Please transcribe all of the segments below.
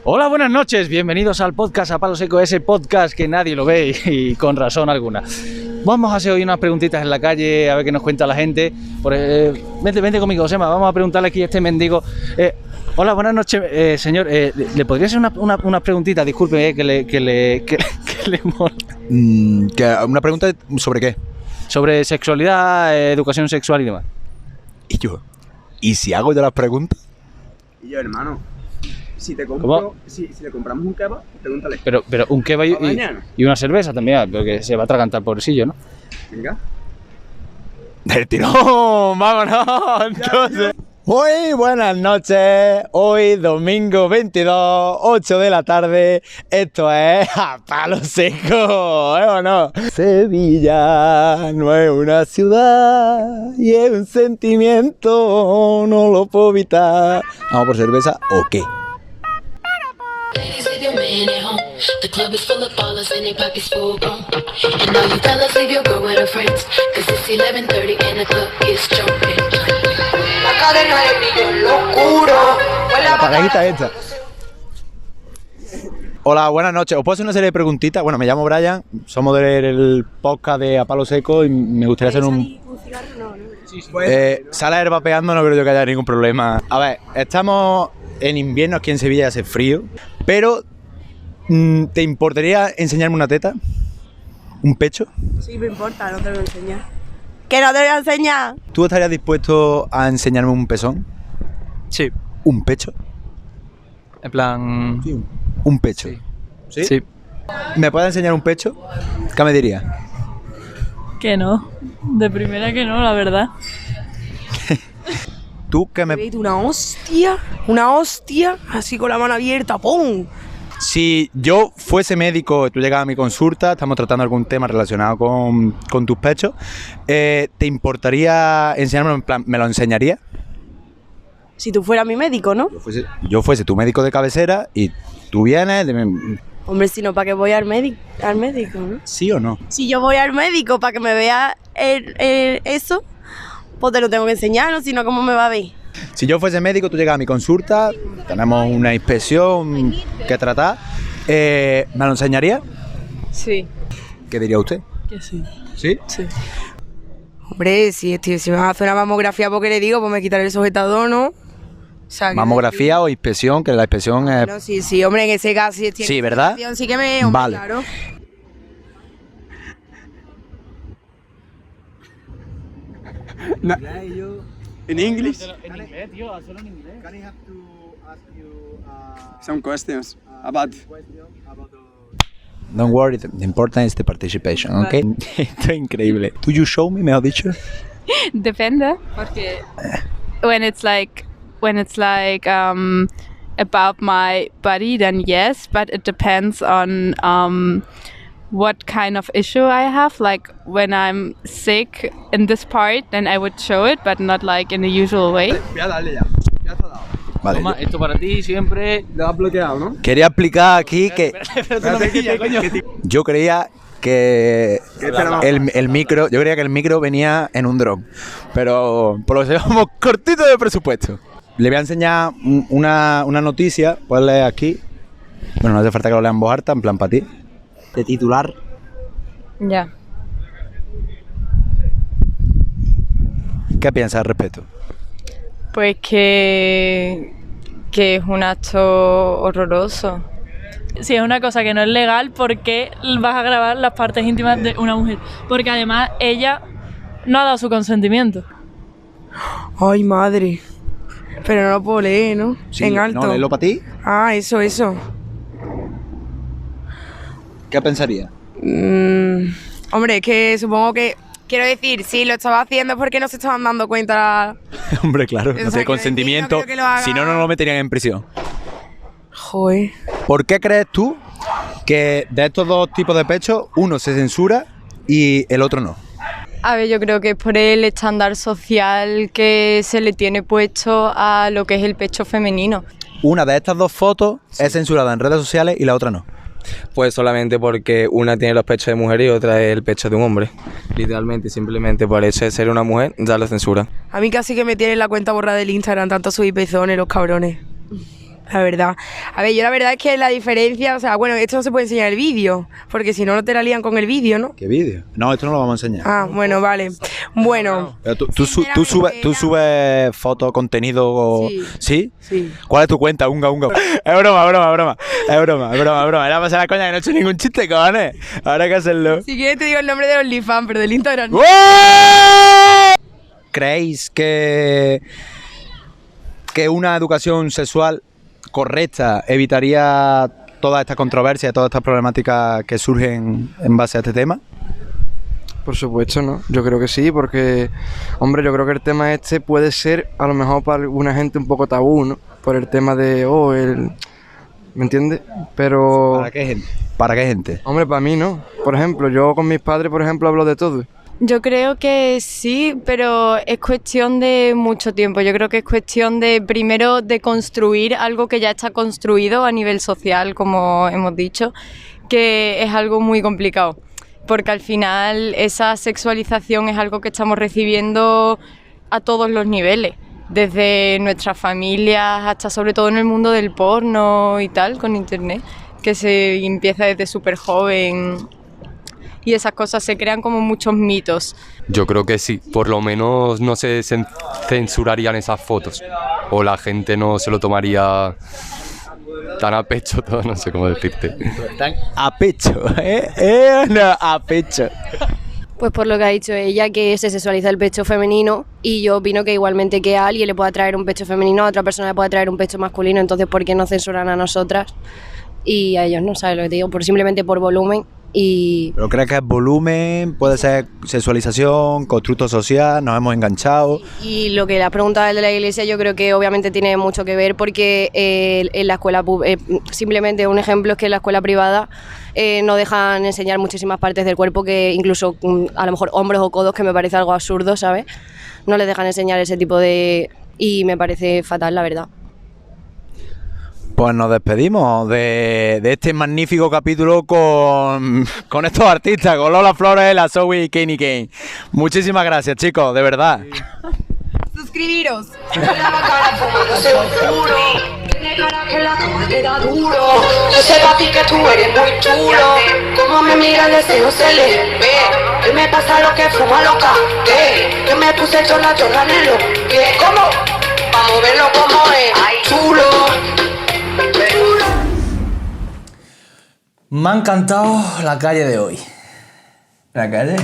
Hola, buenas noches, bienvenidos al podcast A Palo Seco, ese podcast que nadie lo ve y con razón alguna. Vamos a hacer hoy unas preguntitas en la calle, a ver qué nos cuenta la gente. Vente conmigo, Josema, vamos a preguntarle aquí a este mendigo. Hola, buenas noches, señor. ¿Le podría hacer una preguntita? Disculpe, que le ¿Una pregunta sobre qué? Sobre sexualidad, educación sexual y demás. ¿Y yo? ¿Y si hago yo las preguntas? Y yo, hermano, si te compro, si le compramos un kebab, pregúntale. Pero un kebab y una cerveza también, porque se va a atragantar pobrecillo, ¿no? Venga. ¡Del tirón! ¡Vámonos! Entonces. Muy buenas noches, hoy domingo 22, 8 de la tarde, esto es A Palo Seco, ¿eh o no? Sevilla no es una ciudad y es un sentimiento, no lo puedo evitar. ¿Vamos por cerveza o qué? Ladies, leave your man at home. The club is full of ballers and their pockets full grown. And all you fellas, leave your girl with her friends. Cause it's 11:30 and the club is jumping. La cadena de brillo en lo oscuro. La pagadita esta. Hola, buenas noches. ¿Os puedo hacer una serie de preguntitas? Bueno, me llamo Brian, somos del podcast de A Palo Seco y me gustaría hacer un... Sala vapeando, no creo yo que haya ningún problema. A ver, estamos en invierno aquí en Sevilla, hace frío, pero ¿te importaría enseñarme una teta? ¿Un pecho? Sí, me importa, no te lo voy a enseñar. ¡Que no te voy a enseñar! ¿Tú estarías dispuesto a enseñarme un pezón? Sí. ¿Un pecho? En plan... Sí, un pecho. Sí. ¿Sí? ¿Me puedes enseñar un pecho? ¿Qué me dirías? Que no, de primera que no, la verdad. ¿Tú qué me...? Una hostia, así con la mano abierta, ¡pum! Si yo fuese médico, tú llegas a mi consulta, estamos tratando algún tema relacionado con tus pechos, ¿te importaría enseñarme, en plan, me lo enseñarías? Si tú fueras mi médico, ¿no? Yo fuese tu médico de cabecera y tú vienes... Hombre, si no, ¿para qué voy al médico, no? ¿Sí o no? Si yo voy al médico para que me vea eso, pues te lo tengo que enseñar, ¿no? Si no, ¿cómo me va a ver? Si yo fuese médico, tú llegas a mi consulta, tenemos una inspección que tratar, ¿me lo enseñaría? Sí. ¿Qué diría usted? Que sí. ¿Sí? Sí. Hombre, si me va a hacer una mamografía, porque le digo, pues me quitaré el sujetador, ¿no? O sea, ¿Mamografía o inspección? Que la inspección es... No, sí, hombre, en ese caso sí tiene... Sí, ¿verdad? Sí que me... Hombre, vale. Claro. In English? En inglés, tío, hazlo en inglés. Can I have to ask you some questions about... Don't worry, the important is the participation, ¿ok? Esto es increíble. ¿Do you show me, mejor dicho? Depende, porque when it's like about my body, then yes, but it depends on what kind of issue I have. Like when I'm sick in this part, then I would show it, but not like in the usual way. Voy a darle ya. Ya está dado. Vale. Toma, esto para ti siempre. Lo has bloqueado, ¿no? Quería explicar aquí que Espérate, coño. yo creía que el micro venía en un dron, pero por lo que llevamos cortito de presupuesto. Le voy a enseñar una noticia, puedes leer aquí. Bueno, no hace falta que lo lean en voz alta, en plan para ti. De titular. Ya. ¿Qué piensas al respecto? Pues que es un acto horroroso. Si es una cosa que no es legal, ¿por qué vas a grabar las partes íntimas de una mujer? Porque además ella no ha dado su consentimiento. Ay, madre. Pero no lo puedo leer, ¿no? Sí, en alto. ¿no leerlo para ti? Ah, eso. ¿Qué pensarías? Hombre, es que supongo que... Quiero decir, si lo estaba haciendo es porque no se estaban dando cuenta... Hombre, claro, no sea, sé, consentimiento. no creo que lo haga. Si no, no lo meterían en prisión. Joder. ¿Por qué crees tú que de estos dos tipos de pechos, uno se censura y el otro no? A ver, yo creo que es por el estándar social que se le tiene puesto a lo que es el pecho femenino. Una de estas dos fotos es censurada en redes sociales y la otra no. Pues solamente porque una tiene los pechos de mujer y otra es el pecho de un hombre. Literalmente, simplemente por eso de ser una mujer, ya lo censura. A mí casi que me tienen la cuenta borrada del Instagram, tanto subir pezones los cabrones. la verdad. A ver, yo la verdad es que la diferencia, o sea, bueno, esto no se puede enseñar el vídeo, porque si no, no te la lían con el vídeo, ¿no? ¿Qué vídeo? No, esto no lo vamos a enseñar. Ah, bueno, vale. Bueno. Pero tú subes fotos, contenido... Sí. ¿Sí? Sí. ¿Cuál es tu cuenta? Unga. Es broma. Era para hacer la coña que no he hecho ningún chiste, cojones. Ahora hay que hacerlo. Si quieres te digo el nombre de OnlyFans, pero del Instagram no. ¿Creéis que una educación sexual correcta evitaría toda esta controversia, todas estas problemáticas que surgen en base a este tema? Por supuesto, ¿no? Yo creo que sí, porque, hombre, yo creo que el tema este puede ser, a lo mejor para alguna gente, un poco tabú, ¿no? Por el tema de, ¿me entiendes? Pero... ¿Para qué gente? ¿Para qué gente? Hombre, para mí, ¿no? Por ejemplo, yo con mis padres, por ejemplo, hablo de todo. Yo creo que sí, pero es cuestión de mucho tiempo. Yo creo que es cuestión de, primero, de construir algo que ya está construido a nivel social, como hemos dicho, que es algo muy complicado. Porque al final esa sexualización es algo que estamos recibiendo a todos los niveles, desde nuestras familias hasta sobre todo en el mundo del porno y tal, con internet, que se empieza desde súper joven y esas cosas se crean como muchos mitos. Yo creo que sí, por lo menos no se censurarían esas fotos o la gente no se lo tomaría tan a pecho todo, no sé cómo decirte. Tan a pecho, No, a pecho. Pues por lo que ha dicho ella, que se sexualiza el pecho femenino, y yo opino que igualmente que a alguien le pueda traer un pecho femenino, a otra persona le pueda traer un pecho masculino, entonces ¿por qué no censuran a nosotras y a ellos no? ¿Sabes lo que te digo? Simplemente por volumen. ¿Pero crees que es volumen? ¿Puede ser sexualización, constructo social? ¿Nos hemos enganchado? Y lo que la pregunta de la iglesia yo creo que obviamente tiene mucho que ver, porque en la escuela, simplemente un ejemplo es que en la escuela privada no dejan enseñar muchísimas partes del cuerpo, que incluso a lo mejor hombros o codos, que me parece algo absurdo, ¿sabes? No les dejan enseñar ese tipo de... y me parece fatal, la verdad. Pues nos despedimos de este magnífico capítulo con estos artistas, con Lola Flores, la Zoe y Kanye Kane. Muchísimas gracias, chicos, de verdad. Suscribiros. Yo sé, papi, que tú eres muy chulo. Como me mira el deseo se le ve. Él me pasa lo que fuma loca. Que me puse chola anhelo. Que como vamos a verlo como es chulo. Me ha encantado la calle de hoy. ¿La calle?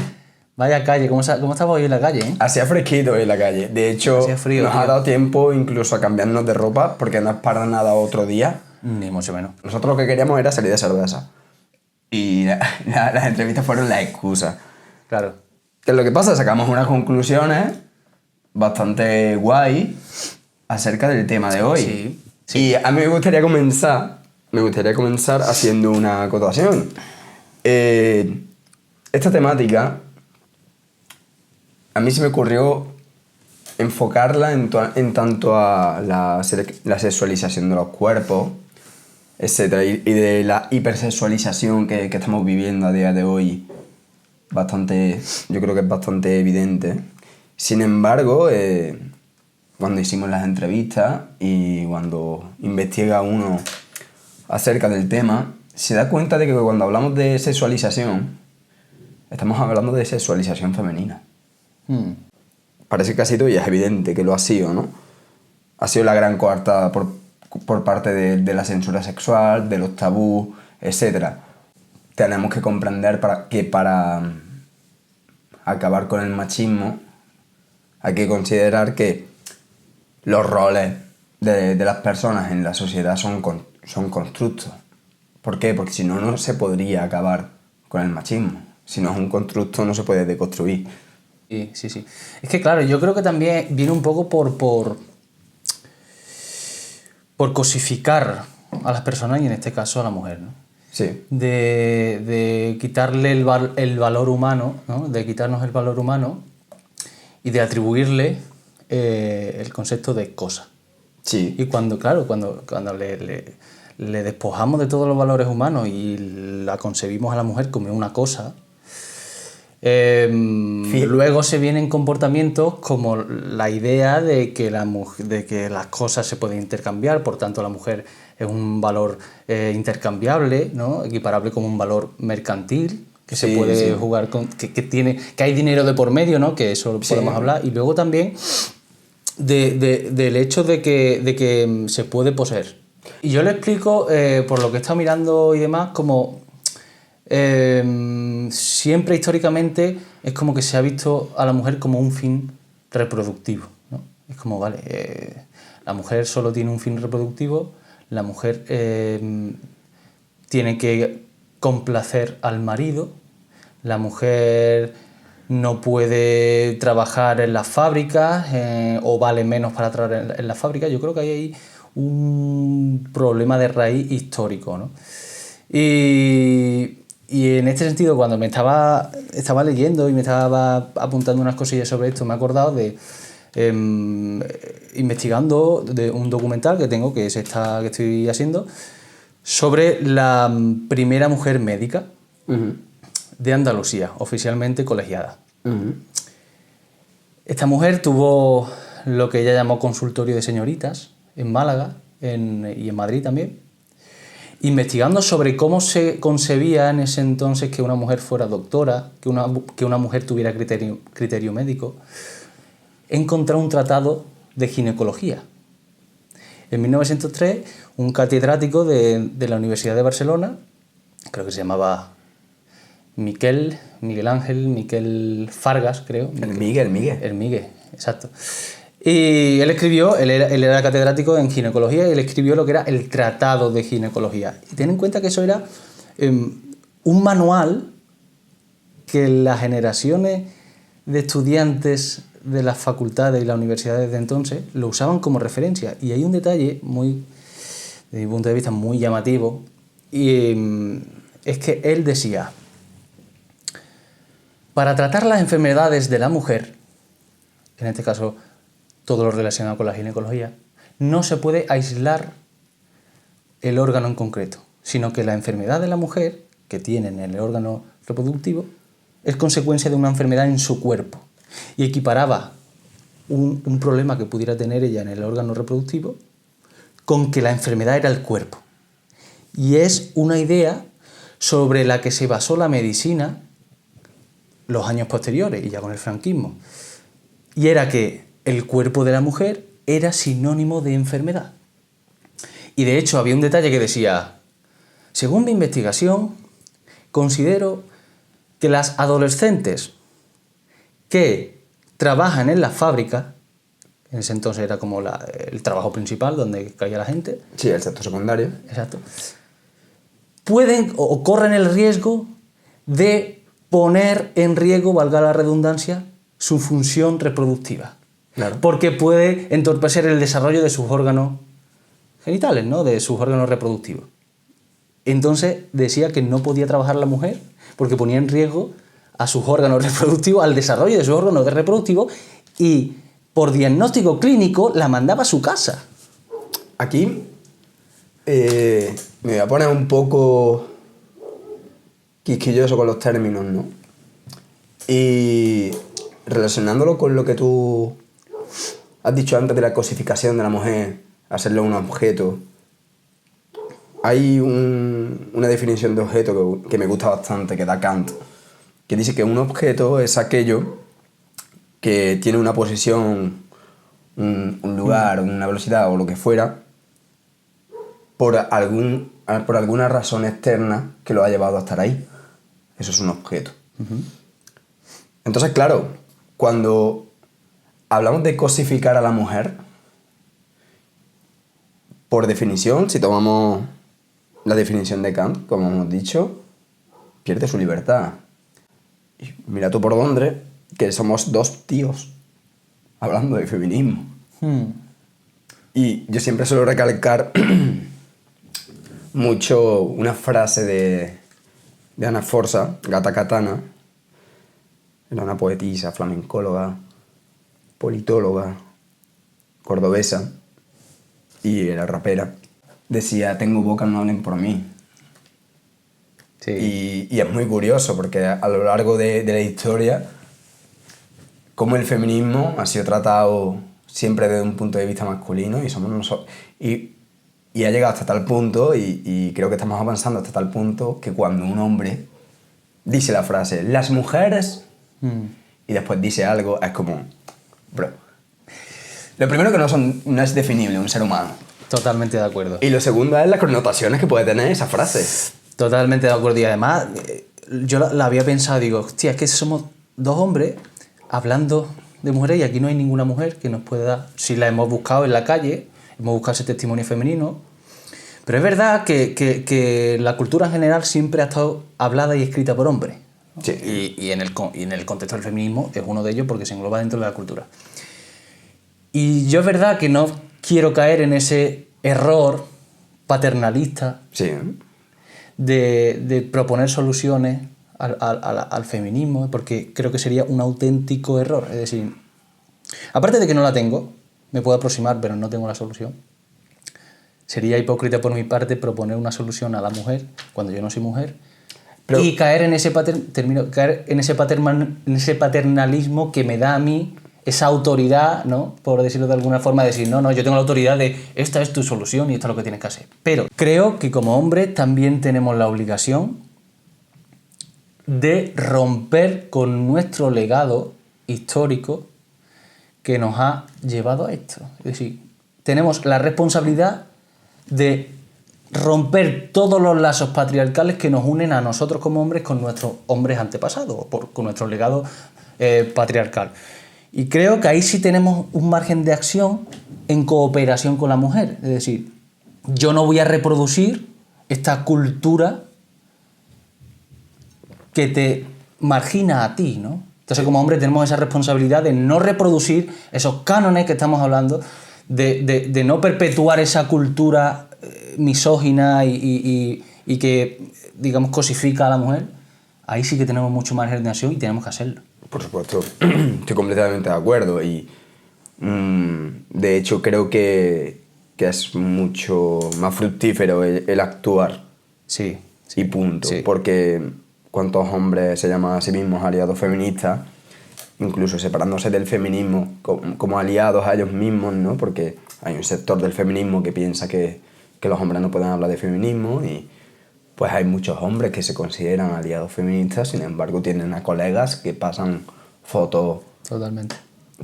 Vaya calle, ¿cómo estamos hoy en la calle? Hacía fresquito hoy en la calle. De hecho, frío, nos ha dado tiempo incluso a cambiarnos de ropa, porque no es para nada otro día. Ni mucho menos. Nosotros lo que queríamos era salir de cerveza. Y las entrevistas fueron la excusa. Claro. ¿Qué es lo que pasa? Sacamos unas conclusiones bastante guay acerca del tema de hoy. Sí. Y a mí me gustaría comenzar haciendo una acotación. Esta temática, a mí se me ocurrió enfocarla en tanto a la sexualización de los cuerpos, etcétera, y de la hipersexualización que estamos viviendo a día de hoy. Yo creo que es bastante evidente. Sin embargo, cuando hicimos las entrevistas y cuando investiga uno acerca del tema, se da cuenta de que cuando hablamos de sexualización, estamos hablando de sexualización femenina. Parece que ha sido, y es evidente que lo ha sido, ¿no? Ha sido la gran coartada por parte de la censura sexual, de los tabús, etc. Tenemos que comprender que para acabar con el machismo hay que considerar que los roles de las personas en la sociedad son constructos. ¿Por qué? Porque si no, no se podría acabar con el machismo. Si no es un constructo, no se puede deconstruir. Sí. Es que claro, yo creo que también viene un poco por cosificar a las personas y en este caso a la mujer, ¿no? Sí. De quitarle el valor humano, ¿no? De quitarnos el valor humano y de atribuirle el concepto de cosa. Sí. Y cuando le despojamos de todos los valores humanos y la concebimos a la mujer como una cosa, Luego se vienen comportamientos como la idea de que las cosas se pueden intercambiar, por tanto la mujer es un valor intercambiable, ¿no? Equiparable como un valor mercantil, que se puede jugar con, que hay dinero de por medio, ¿no? Que eso podemos hablar. Y luego también del hecho de que se puede poseer. Y yo le explico, por lo que he estado mirando y demás, como siempre históricamente es como que se ha visto a la mujer como un fin reproductivo, ¿no? Es como, vale, la mujer solo tiene un fin reproductivo, la mujer tiene que complacer al marido, la mujer no puede trabajar en las fábricas o vale menos para trabajar en las fábricas. Yo creo que hay ahí un problema de raíz histórico, ¿no? Y en este sentido, cuando me estaba leyendo y me estaba apuntando unas cosillas sobre esto, me he acordado de investigando de un documental que tengo, que que estoy haciendo, sobre la primera mujer médica de Andalucía, oficialmente colegiada. Esta mujer tuvo lo que ella llamó consultorio de señoritas en Málaga y en Madrid también, investigando sobre cómo se concebía en ese entonces que una mujer fuera doctora, que una mujer tuviera criterio médico. He encontrado un tratado de ginecología. En 1903, un catedrático de la Universidad de Barcelona, creo que se llamaba Miquel Fargas, creo. El Miguel, exacto. Y él era catedrático en ginecología y él escribió lo que era el Tratado de Ginecología. Y ten en cuenta que eso era un manual que las generaciones de estudiantes de las facultades y las universidades de entonces lo usaban como referencia. Y hay un detalle desde mi punto de vista, muy llamativo, y es que él decía: para tratar las enfermedades de la mujer, en este caso todo lo relacionado con la ginecología, no se puede aislar el órgano en concreto, sino que la enfermedad de la mujer que tiene en el órgano reproductivo es consecuencia de una enfermedad en su cuerpo, y equiparaba un problema que pudiera tener ella en el órgano reproductivo con que la enfermedad era el cuerpo. Y es una idea sobre la que se basó la medicina los años posteriores y ya con el franquismo, y era que el cuerpo de la mujer era sinónimo de enfermedad. Y de hecho había un detalle que decía: según mi investigación, considero que las adolescentes que trabajan en la fábrica, en ese entonces era como el trabajo principal donde caía la gente. Sí, el sector secundario. Exacto. Pueden o corren el riesgo de poner en riesgo, valga la redundancia, su función reproductiva. Claro. Porque puede entorpecer el desarrollo de sus órganos genitales, ¿no? De sus órganos reproductivos. Entonces decía que no podía trabajar la mujer porque ponía en riesgo a sus órganos reproductivos, al desarrollo de sus órganos reproductivos, y por diagnóstico clínico la mandaba a su casa. Aquí me voy a poner un poco quisquilloso con los términos, ¿no? Y relacionándolo con lo que tú has dicho antes de la cosificación de la mujer, hacerlo un objeto, hay una definición de objeto que me gusta bastante, que da Kant, que dice que un objeto es aquello que tiene una posición, un lugar, una velocidad o lo que fuera, por alguna razón externa que lo ha llevado a estar ahí. Eso es un objeto. Entonces, claro, cuando hablamos de cosificar a la mujer, por definición, si tomamos la definición de Kant, como hemos dicho, pierde su libertad. Y mira tú por dónde, que somos dos tíos hablando de feminismo. Y yo siempre suelo recalcar mucho una frase de Ana Forza, Gata Katana. Era una poetisa, flamencóloga, politóloga, cordobesa, y era rapera. Decía: tengo boca, no hablen por mí. Y es muy curioso porque a lo largo de la historia, como el feminismo ha sido tratado siempre desde un punto de vista masculino y somos nosotros. Y ha llegado hasta tal punto, y creo que estamos avanzando hasta tal punto, que cuando un hombre dice la frase, las mujeres, y después dice algo, es como, bro. Lo primero que no es definible un ser humano. Totalmente de acuerdo. Y lo segundo es las connotaciones que puede tener esa frase. Totalmente de acuerdo. Y además, yo la había pensado, digo, hostia, es que somos dos hombres hablando de mujeres y aquí no hay ninguna mujer que nos pueda dar. Si la hemos buscado en la calle, hemos buscado ese testimonio femenino. Pero es verdad que la cultura en general siempre ha estado hablada y escrita por hombres, ¿no? Sí. Y en el contexto del feminismo es uno de ellos porque se engloba dentro de la cultura. Y yo es verdad que no quiero caer en ese error paternalista de proponer soluciones al feminismo, porque creo que sería un auténtico error. Es decir, aparte de que no la tengo, me puedo aproximar, pero no tengo la solución. Sería hipócrita por mi parte proponer una solución a la mujer cuando yo no soy mujer, y caer en ese paternalismo que me da a mí esa autoridad, ¿no? Por decirlo de alguna forma, de decir, no, yo tengo la autoridad de esta es tu solución y esto es lo que tienes que hacer. Pero creo que como hombres también tenemos la obligación de romper con nuestro legado histórico que nos ha llevado a esto. Es decir, tenemos la responsabilidad de romper todos los lazos patriarcales que nos unen a nosotros como hombres con nuestros hombres antepasados, con nuestro legado patriarcal. Y creo que ahí sí tenemos un margen de acción en cooperación con la mujer. Es decir, yo no voy a reproducir esta cultura que te margina a ti, ¿no? Entonces, como hombre, tenemos esa responsabilidad de no reproducir esos cánones que estamos hablando, de no perpetuar esa cultura misógina y que, digamos, cosifica a la mujer. Ahí sí que tenemos mucho margen de acción y tenemos que hacerlo. Por supuesto, estoy completamente de acuerdo y de hecho creo que es mucho más fructífero el actuar. Sí. Y punto. Sí. Porque cuántos hombres se llaman a sí mismos aliados feministas, incluso separándose del feminismo como aliados a ellos mismos, ¿no? Porque hay un sector del feminismo que piensa que los hombres no pueden hablar de feminismo y pues hay muchos hombres que se consideran aliados feministas, sin embargo tienen a colegas que pasan fotos totalmente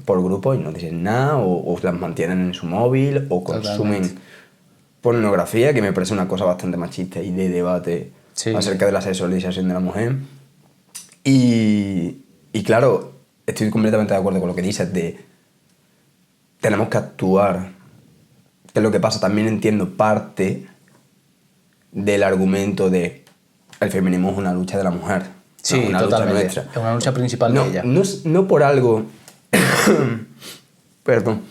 por grupo y no dicen nada, o las mantienen en su móvil, o consumen pornografía, que me parece una cosa bastante machista y de debate acerca de la sexualización de la mujer. Y claro, estoy completamente de acuerdo con lo que dices de tenemos que actuar, que es lo que pasa. También entiendo parte del argumento de el feminismo es una lucha de la mujer. Sí, una totalmente. Lucha nuestra. Es una lucha principal de ella. No por algo... Perdón.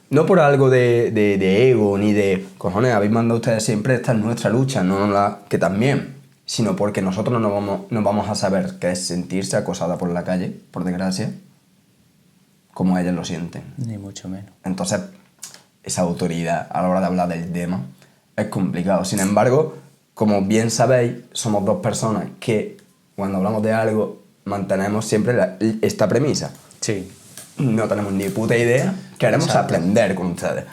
No por algo de ego, ni de... Cojones, habéis mandado ustedes siempre, esta es nuestra lucha, que también. Sino porque nosotros no vamos a saber qué es sentirse acosada por la calle, por desgracia, como ellas lo sienten. Ni mucho menos. Entonces, esa autoridad a la hora de hablar del tema es complicado. Sin embargo, como bien sabéis, somos dos personas que cuando hablamos de algo mantenemos siempre esta premisa. Sí. No tenemos ni puta idea, queremos aprender con ustedes.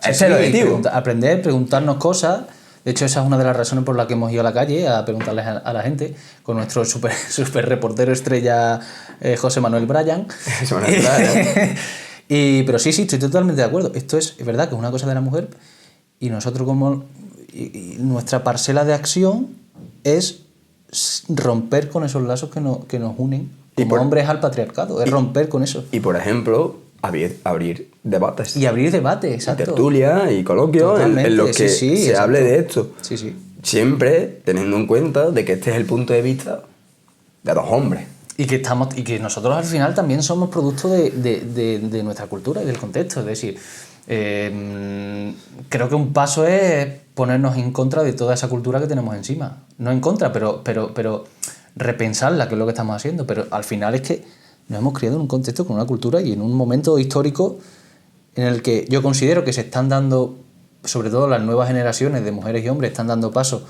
Ese es el objetivo. Aprender, preguntarnos cosas. De hecho, esa es una de las razones por las que hemos ido a la calle a preguntarles a la gente con nuestro super reportero estrella José Manuel Bryan. Pero sí, estoy totalmente de acuerdo. Esto es verdad que es una cosa de la mujer y nosotros como... Y nuestra parcela de acción es romper con esos lazos que nos unen como hombres al patriarcado, es romper con eso. Y por ejemplo, abrir debates. Y abrir debates, exacto. Y tertulia y coloquios en los que se hable de esto. Sí. Siempre teniendo en cuenta de que este es el punto de vista de dos hombres. Y que nosotros al final también somos producto de nuestra cultura y del contexto. Es decir, creo que un paso es ponernos en contra de toda esa cultura que tenemos encima. No en contra, pero repensarla, que es lo que estamos haciendo. Pero al final es que nos hemos criado en un contexto con una cultura y en un momento histórico en el que yo considero que se están dando, sobre todo las nuevas generaciones de mujeres y hombres, están dando pasos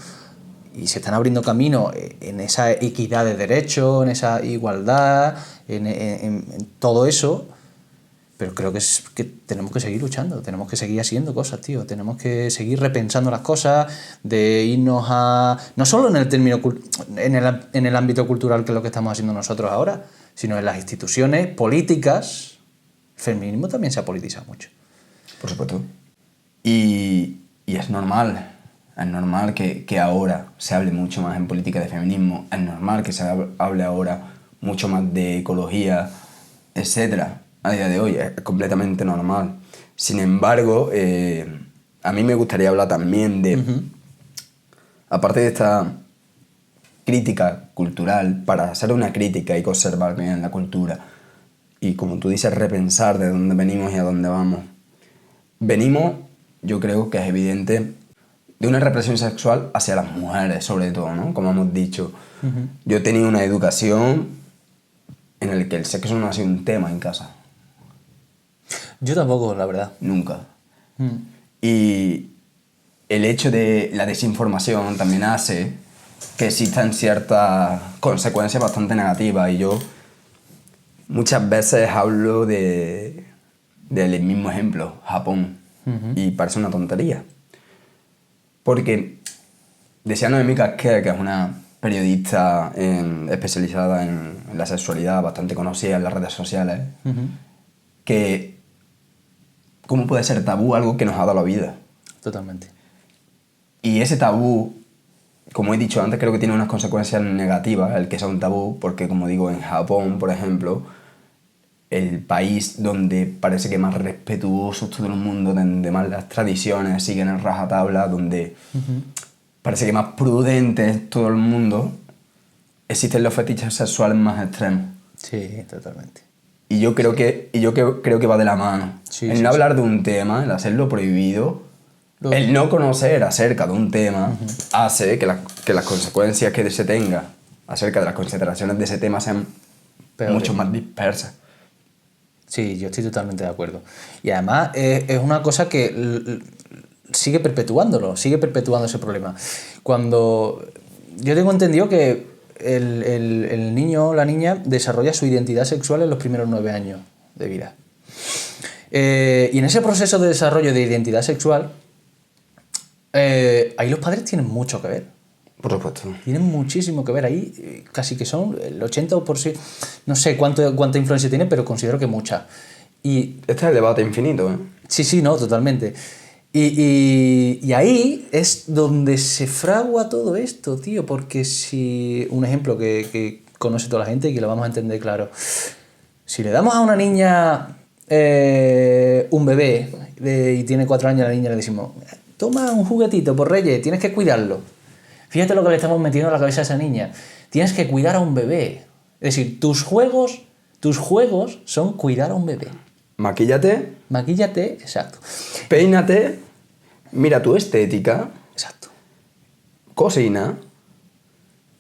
y se están abriendo caminos en esa equidad de derechos, en esa igualdad, en todo eso, pero creo que tenemos que seguir luchando, tenemos que seguir haciendo cosas, tío, tenemos que seguir repensando las cosas, de irnos a... no solo en el término en el ámbito cultural, que es lo que estamos haciendo nosotros ahora, sino en las instituciones políticas. El feminismo también se ha politizado mucho. Por supuesto. Y es normal que ahora se hable mucho más en política de feminismo, es normal que se hable ahora mucho más de ecología, etcétera. A día de hoy es completamente normal. Sin embargo, a mí me gustaría hablar también de, aparte de esta crítica cultural, para hacer una crítica hay que observar bien la cultura y, como tú dices, repensar de dónde venimos y a dónde vamos. Venimos, yo creo que es evidente, de una represión sexual hacia las mujeres, sobre todo, ¿no? Como hemos dicho. Yo he tenido una educación en la que el sexo no ha sido un tema en casa. Yo tampoco, la verdad. Nunca. Y el hecho de la desinformación también hace que existan ciertas consecuencias bastante negativas. Y yo muchas veces hablo del mismo ejemplo, Japón. Y parece una tontería. Porque decía Noemí Casquet, que es una periodista especializada en la sexualidad, bastante conocida en las redes sociales, que ¿cómo puede ser tabú algo que nos ha dado la vida? Totalmente. Y ese tabú, como he dicho antes, creo que tiene unas consecuencias negativas, el que sea un tabú, porque, como digo, en Japón, por ejemplo, el país donde parece que más respetuoso todo el mundo, donde más las tradiciones siguen en rajatabla, donde parece que más prudente es todo el mundo, existen los fetiches sexuales más extremos. Sí, totalmente. Y yo creo que va de la mano. El no hablar de un tema, el hacerlo prohibido, el no conocer acerca de un tema, hace que las consecuencias que se tenga acerca de las consideraciones de ese tema sean mucho más dispersas. Sí, yo estoy totalmente de acuerdo. Y además es una cosa que sigue perpetuando ese problema. Cuando yo tengo entendido que el niño o la niña desarrolla su identidad sexual en los primeros 9 años de vida. Y en ese proceso de desarrollo de identidad sexual, ahí los padres tienen mucho que ver. Por supuesto. Tienen muchísimo que ver ahí, casi que son el 80%, no sé cuánta influencia tiene, pero considero que mucha. Y este es el debate infinito, ¿eh? Sí, no, totalmente. Y ahí es donde se fragua todo esto, tío, porque si un ejemplo que conoce toda la gente y que lo vamos a entender claro, si le damos a una niña un bebé y tiene 4 años, a la niña le decimos, toma un juguetito por Reyes, tienes que cuidarlo. Fíjate lo que le estamos metiendo a la cabeza a esa niña, tienes que cuidar a un bebé. Es decir, tus juegos son cuidar a un bebé. Maquíllate, exacto. Peínate, mira tu estética. Exacto. Cocina.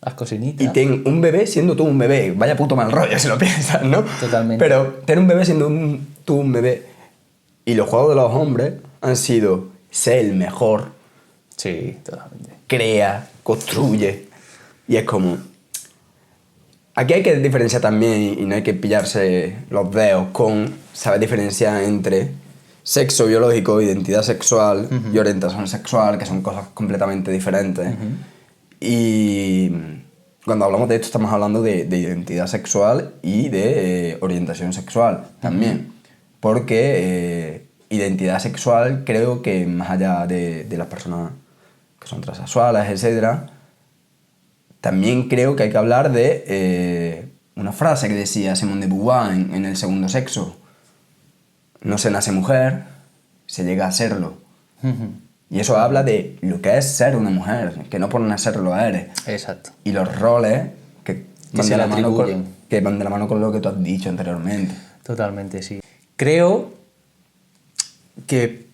Haz cocinitas. Y ten un bebé siendo tú un bebé. Vaya puto mal rollo si lo piensas, ¿no? Totalmente. Pero ten un bebé siendo tú un bebé. Y los juegos de los hombres han sido ser el mejor. Sí, totalmente. Crea, construye. Y es como... Aquí hay que diferenciar también, y no hay que pillarse los dedos con saber diferenciar entre sexo biológico, identidad sexual y orientación sexual, que son cosas completamente diferentes. Y cuando hablamos de esto estamos hablando de identidad sexual y de orientación sexual también. Porque identidad sexual creo que más allá de las personas que son transexuales, etc., también creo que hay que hablar de una frase que decía Simone de Beauvoir en El segundo sexo. No se nace mujer, se llega a serlo. Y eso habla de lo que es ser una mujer, que no por nacerlo eres. Exacto. Y los roles que van de la mano con lo que tú has dicho anteriormente. Totalmente, sí. Creo que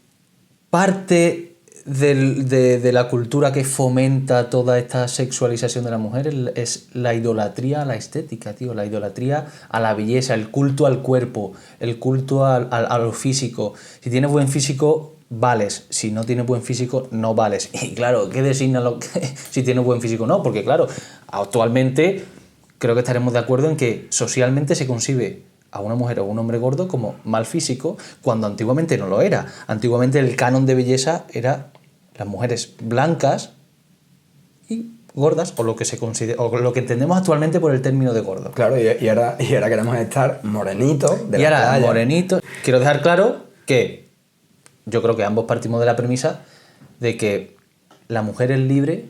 parte de la cultura que fomenta toda esta sexualización de la mujer es la idolatría a la estética, tío, la idolatría a la belleza, el culto al cuerpo, el culto a lo físico. Si tienes buen físico, vales. Si no tienes buen físico, no vales. Y claro, ¿qué designa si tienes buen físico o no? Porque claro, actualmente creo que estaremos de acuerdo en que socialmente se concibe a una mujer o a un hombre gordo como mal físico, cuando antiguamente no lo era. Antiguamente el canon de belleza era las mujeres blancas y gordas, o lo que se considera, o lo que entendemos actualmente por el término de gordo. Claro, y ahora queremos estar morenitos de y la ahora, playa. morenitos. Quiero dejar claro que yo creo que ambos partimos de la premisa de que la mujer es libre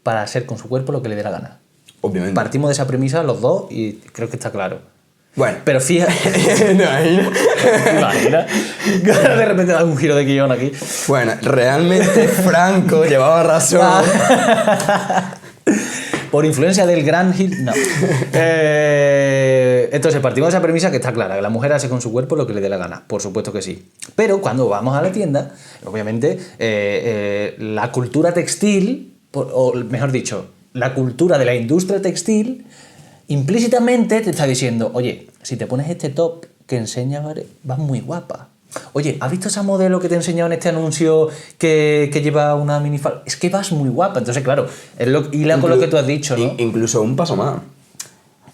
para hacer con su cuerpo lo que le dé la gana. Obviamente. Partimos de esa premisa los dos y creo que está claro. Bueno. Pero fíjate... Imagina. De repente da un giro de guión aquí. Bueno, realmente Franco llevaba razón. Por influencia del gran Gil... No. Entonces, partimos de esa premisa que está clara, que la mujer hace con su cuerpo lo que le dé la gana. Por supuesto que sí. Pero cuando vamos a la tienda, obviamente, la cultura textil, o mejor dicho, la cultura de la industria textil, implícitamente te está diciendo, oye, si te pones este top que enseña, vas muy guapa. Oye, ¿has visto esa modelo que te he enseñado en este anuncio que lleva una minifalda? Es que vas muy guapa. Entonces, claro, hila con lo que tú has dicho, ¿no? Incluso un paso más.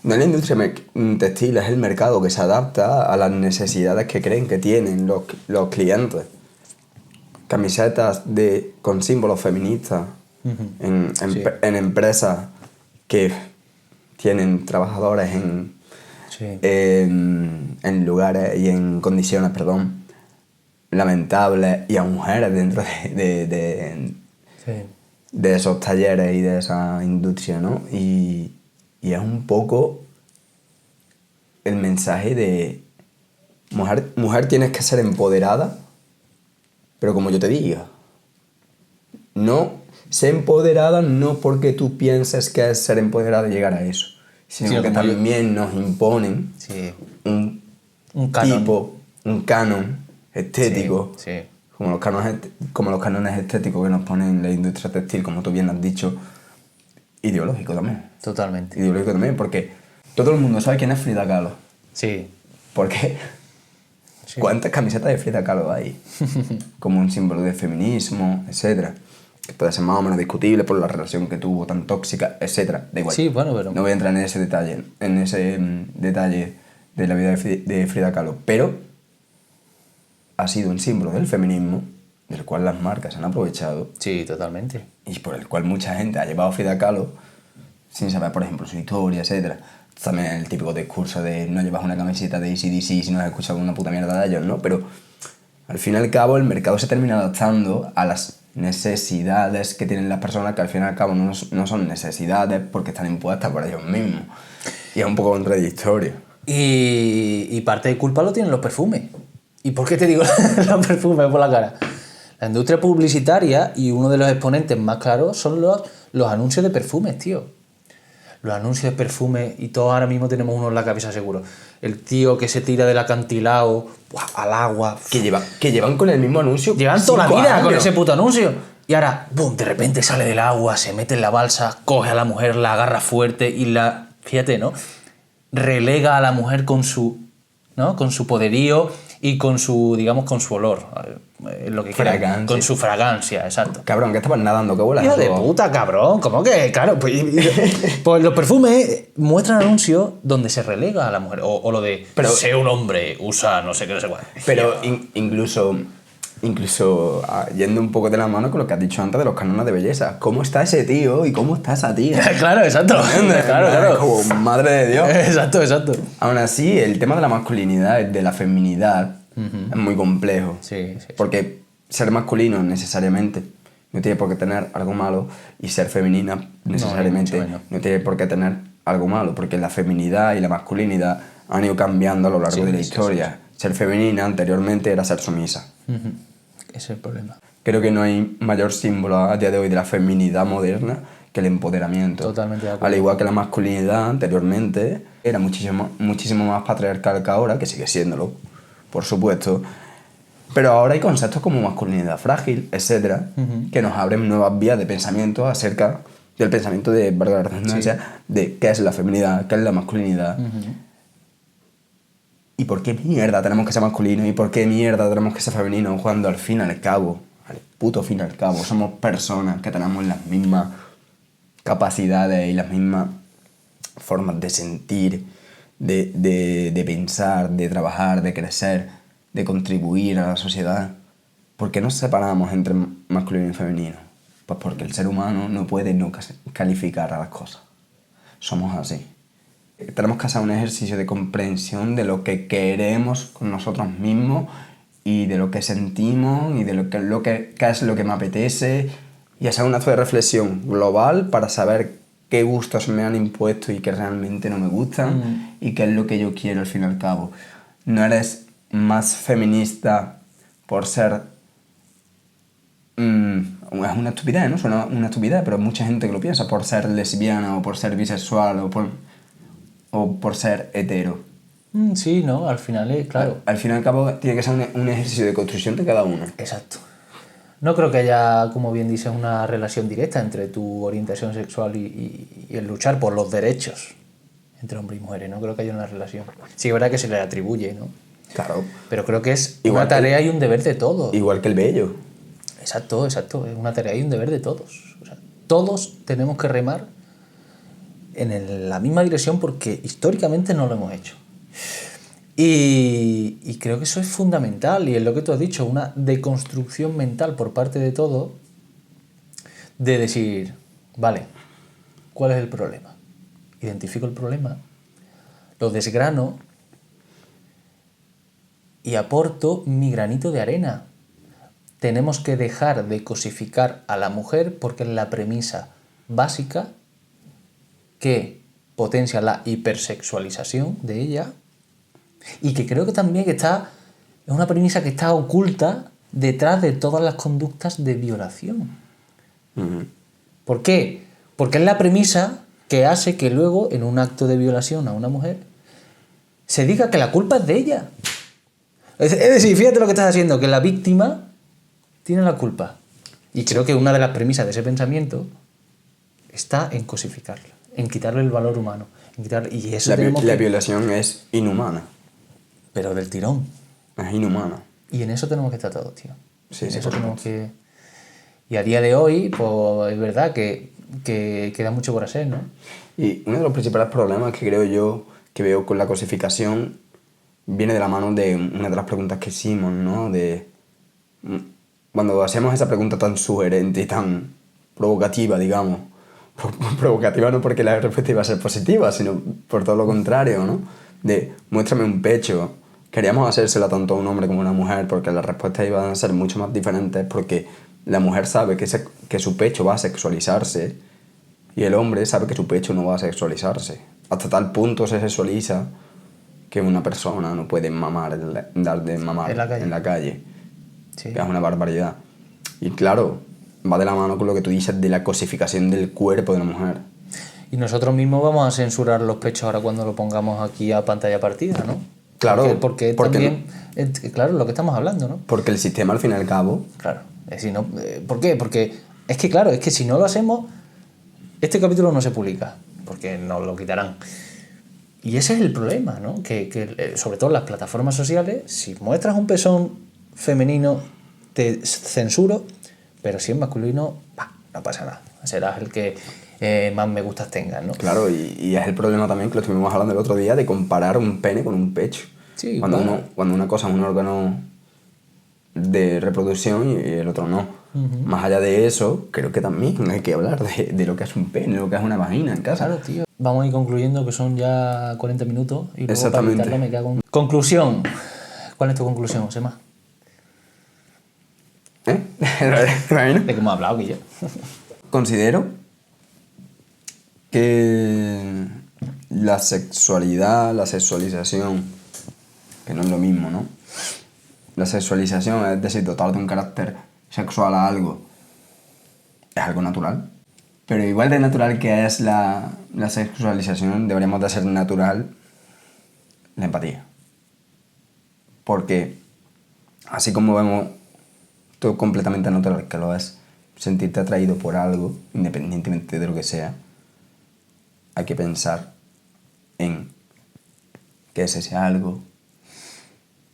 No es la industria textil, es el mercado que se adapta a las necesidades que creen que tienen los clientes. Camisetas con símbolos feministas en empresas que tienen trabajadores en lugares y en condiciones, lamentables, y a mujeres dentro de esos talleres y de esa industria, ¿no? Y es un poco el mensaje de mujer tienes que ser empoderada, pero como yo te diga, no ser empoderada no porque tú pienses que es ser empoderada y llegar a eso, sino que también nos imponen un canon estético, como los cánones estéticos que nos ponen la industria textil, como tú bien has dicho, ideológico también. Totalmente. Ideológico también, porque todo el mundo sabe quién es Frida Kahlo. Sí. Porque ¿cuántas camisetas de Frida Kahlo hay? Como un símbolo de feminismo, etcétera, que puede ser más o menos discutible por la relación que tuvo, tan tóxica, etcétera. Da igual. Sí, bueno, pero... No voy a entrar en ese detalle de la vida de Frida Kahlo, pero ha sido un símbolo del feminismo, del cual las marcas han aprovechado. Sí, totalmente. Y por el cual mucha gente ha llevado a Frida Kahlo sin saber, por ejemplo, su historia, etcétera. También el típico discurso de no llevas una camiseta de AC/DC si no has escuchado una puta mierda de ellos, ¿no? Pero al fin y al cabo el mercado se termina adaptando a las necesidades que tienen las personas, que al fin y al cabo no son necesidades porque están impuestas por ellos mismos. Y es un poco contradictorio. Y parte de culpa lo tienen los perfumes. ¿Y por qué te digo los perfumes por la cara? La industria publicitaria, y uno de los exponentes más claros son los anuncios de perfumes, tío. Los anuncios de perfumes, y todos ahora mismo tenemos uno en la cabeza seguro. El tío que se tira del acantilado al agua. Que llevan con el mismo anuncio. Llevan toda la vida con ese puto anuncio. Y ahora, ¡bum!, de repente sale del agua, se mete en la balsa, coge a la mujer, la agarra fuerte y la... Fíjate, ¿no? Relega a la mujer con su poderío y con su, digamos, con su olor. Lo que quiera. Con su fragancia, exacto. Cabrón, que estabas nadando, que vuelas. Hijo de puta, cabrón. ¿Cómo que? Claro, pues los perfumes muestran anuncios donde se relega a la mujer. O lo de, sé un hombre, usa no sé qué, no sé cuál. Pero incluso yendo un poco de la mano con lo que has dicho antes de los cánones de belleza. ¿Cómo está ese tío y cómo está esa tía? Claro, exacto. Claro. Como madre de Dios. Exacto. Aún así, el tema de la masculinidad, de la feminidad, es muy complejo. Sí. Porque ser masculino necesariamente no tiene por qué tener algo malo, y ser femenina necesariamente no tiene por qué tener algo malo, porque la feminidad y la masculinidad han ido cambiando a lo largo de la historia. Ser femenina anteriormente era ser sumisa. Ese es el problema. Creo que no hay mayor símbolo a día de hoy de la feminidad moderna que el empoderamiento. Totalmente de acuerdo. Al igual que la masculinidad anteriormente era muchísimo más patriarcal que ahora, que sigue siéndolo, por supuesto. Pero ahora hay conceptos como masculinidad frágil, etcétera, que nos abren nuevas vías de pensamiento acerca del pensamiento de, valga la redundancia, de qué es la feminidad, qué es la masculinidad. ¿Y por qué mierda tenemos que ser masculinos? ¿Y por qué mierda tenemos que ser femeninos? Cuando al fin y al cabo, al puto fin y al cabo, somos personas que tenemos las mismas capacidades y las mismas formas de sentir, de pensar, de trabajar, de crecer, de contribuir a la sociedad. ¿Por qué nos separamos entre masculino y femenino? Pues porque el ser humano no puede no calificar a las cosas. Somos así. Tenemos que hacer un ejercicio de comprensión de lo que queremos con nosotros mismos y de lo que sentimos y de qué es lo que me apetece, y hacer un acto de reflexión global para saber qué gustos me han impuesto y qué realmente no me gustan y qué es lo que yo quiero al fin y al cabo. No eres más feminista por ser... es una estupidez, ¿no? Suena una estupidez, pero hay mucha gente que lo piensa, por ser lesbiana o por ser bisexual o por ser hetero. Sí, ¿no? Al final es, claro. Al fin y al cabo tiene que ser un ejercicio de construcción de cada uno. Exacto. No creo que haya, como bien dices, una relación directa entre tu orientación sexual y el luchar por los derechos entre hombres y mujeres. No creo que haya una relación. Sí, es verdad que se le atribuye, ¿no? Claro. Pero creo que es una tarea y un deber de todos. Igual que el vello. Exacto. Es una tarea y un deber de todos. O sea, todos tenemos que remar en la misma dirección porque históricamente no lo hemos hecho. Y creo que eso es fundamental, y es lo que tú has dicho, una deconstrucción mental por parte de todo, de decir, vale, ¿cuál es el problema? Identifico el problema, lo desgrano y aporto mi granito de arena. Tenemos que dejar de cosificar a la mujer porque es la premisa básica que potencia la hipersexualización de ella, y que creo que también es una premisa que está oculta detrás de todas las conductas de violación. ¿Por qué? Porque es la premisa que hace que luego, en un acto de violación a una mujer, se diga que la culpa es de ella. Es decir, fíjate lo que estás haciendo, que la víctima tiene la culpa. Y creo que una de las premisas de ese pensamiento está en cosificarla, en quitarle el valor humano. Y eso la violación es inhumana. Pero del tirón. Es inhumana. Y en eso tenemos que estar todos, tío. Sí, en sí, eso tenemos que... Y a día de hoy, pues es verdad que queda mucho por hacer, ¿no? Y uno de los principales problemas que creo yo que veo con la cosificación viene de la mano de una de las preguntas que hicimos, ¿no? Cuando hacemos esa pregunta tan sugerente y tan provocativa, digamos. Provocativa no porque la respuesta iba a ser positiva, sino por todo lo contrario, ¿no? De muéstrame un pecho. Queríamos hacérsela tanto a un hombre como a una mujer porque las respuestas iban a ser mucho más diferentes, porque la mujer sabe que su pecho va a sexualizarse y el hombre sabe que su pecho no va a sexualizarse. Hasta tal punto se sexualiza que una persona no puede dar de mamar en la calle. Sí. Que es una barbaridad. Y claro, va de la mano con lo que tú dices de la cosificación del cuerpo de la mujer. Y nosotros mismos vamos a censurar los pechos ahora cuando lo pongamos aquí a pantalla partida, ¿no? Claro. Porque también, claro, lo que estamos hablando, ¿no? Porque el sistema, al fin y al cabo... Claro. Es decir, no, ¿por qué? Porque es que, claro, es que si no lo hacemos, este capítulo no se publica, porque nos lo quitarán. Y ese es el problema, ¿no? Que sobre todo en las plataformas sociales, si muestras un pezón femenino, te censuro, pero si es masculino, no pasa nada. Serás el que más me gustas tengas, ¿no? Claro, y es el problema también que lo estuvimos hablando el otro día, de comparar un pene con un pecho. Sí, cuando una cosa es un órgano de reproducción y el otro no. Más allá de eso, creo que también hay que hablar de lo que es un pene, lo que es una vagina en casa. Claro, tío. Vamos a ir concluyendo, que son ya 40 minutos. Y luego exactamente. Para me cago en... Conclusión. ¿Cuál es tu conclusión, Josema? ¿De qué hemos hablado, Guillo? Considero que la sexualidad, la sexualización, que no es lo mismo, ¿no? La sexualización, es decir, dotar de un carácter sexual a algo, es algo natural. Pero igual de natural que es la sexualización, deberíamos de ser natural la empatía. Porque así como vemos todo completamente natural que lo es sentirte atraído por algo, independientemente de lo que sea, hay que pensar en qué es ese algo,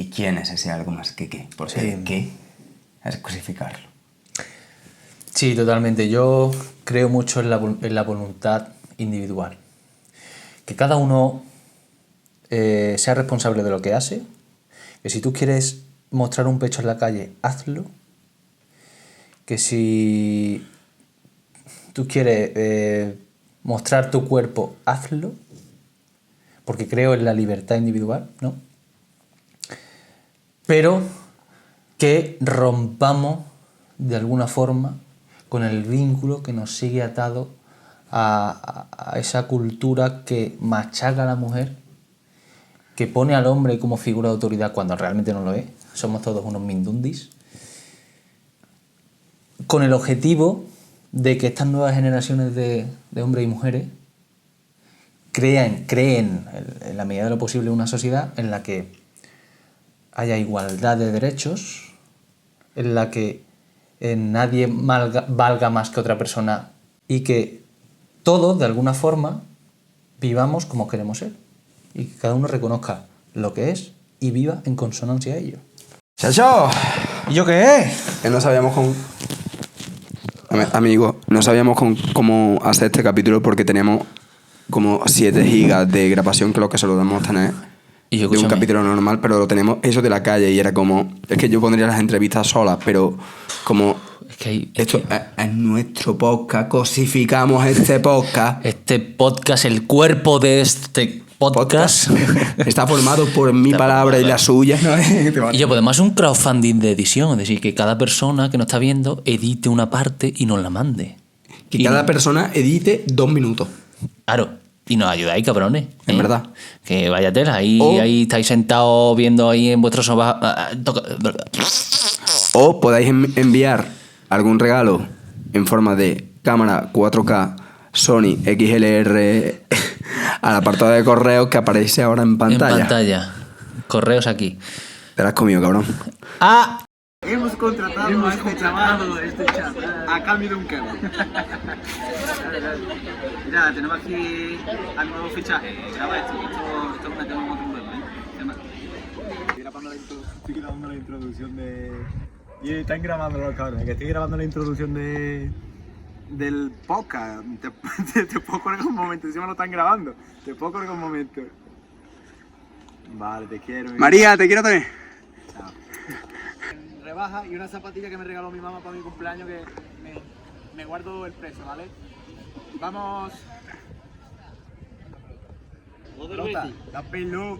¿Y quién es ese algo más que qué? Porque el qué es cosificarlo. Sí, totalmente. Yo creo mucho en la voluntad individual. Que cada uno sea responsable de lo que hace. Que si tú quieres mostrar un pecho en la calle, hazlo. Que si tú quieres mostrar tu cuerpo, hazlo. Porque creo en la libertad individual, ¿no? Pero que rompamos de alguna forma con el vínculo que nos sigue atado a esa cultura que machaca a la mujer, que pone al hombre como figura de autoridad cuando realmente no lo es. Somos todos unos mindundis. Con el objetivo de que estas nuevas generaciones de hombres y mujeres creen en la medida de lo posible una sociedad en la que haya igualdad de derechos, en la que nadie valga más que otra persona y que todos, de alguna forma, vivamos como queremos ser y que cada uno reconozca lo que es y viva en consonancia a ello. ¡Chacho! ¿Y yo qué es? Que no sabíamos Amigo, no sabíamos cómo hacer este capítulo porque tenemos como 7 gigas de grabación, que es lo que solemos tener. Y yo, de un capítulo normal, pero lo tenemos eso de la calle y era como... Es que yo pondría las entrevistas solas, pero como... Esto es nuestro podcast, cosificamos este podcast. Este podcast, el cuerpo de este podcast está formado por mi palabra y la suya. Y yo podemos hacer un crowdfunding de edición, es decir, que cada persona que nos está viendo edite una parte y nos la mande. Que cada persona edite 2 minutos. Claro. Y nos ayudáis, cabrones. En verdad. Que vaya tela. Ahí estáis sentados viendo ahí en vuestro sofá. O podáis enviar algún regalo en forma de cámara 4K Sony XLR al apartado de correos que aparece ahora en pantalla. En pantalla. Correos aquí. Te la has comido, cabrón. ¡Ah! Hemos contratado a este chaval a cambio de un kebab. Mira, tenemos aquí al nuevo fichaje. Chaval, esto es una que vamos a otro nuevo, Estoy grabando la introducción de... Y están grabando los cabrones, que estoy grabando la introducción del podcast. Te puedo correr un momento, encima lo están grabando. Te puedo correr un momento. Vale, te quiero. María, te quiero también. Chao. Rebaja y una zapatilla que me regaló mi mamá para mi cumpleaños que me guardo el precio, ¿vale? Vamos. Nota, la pelú.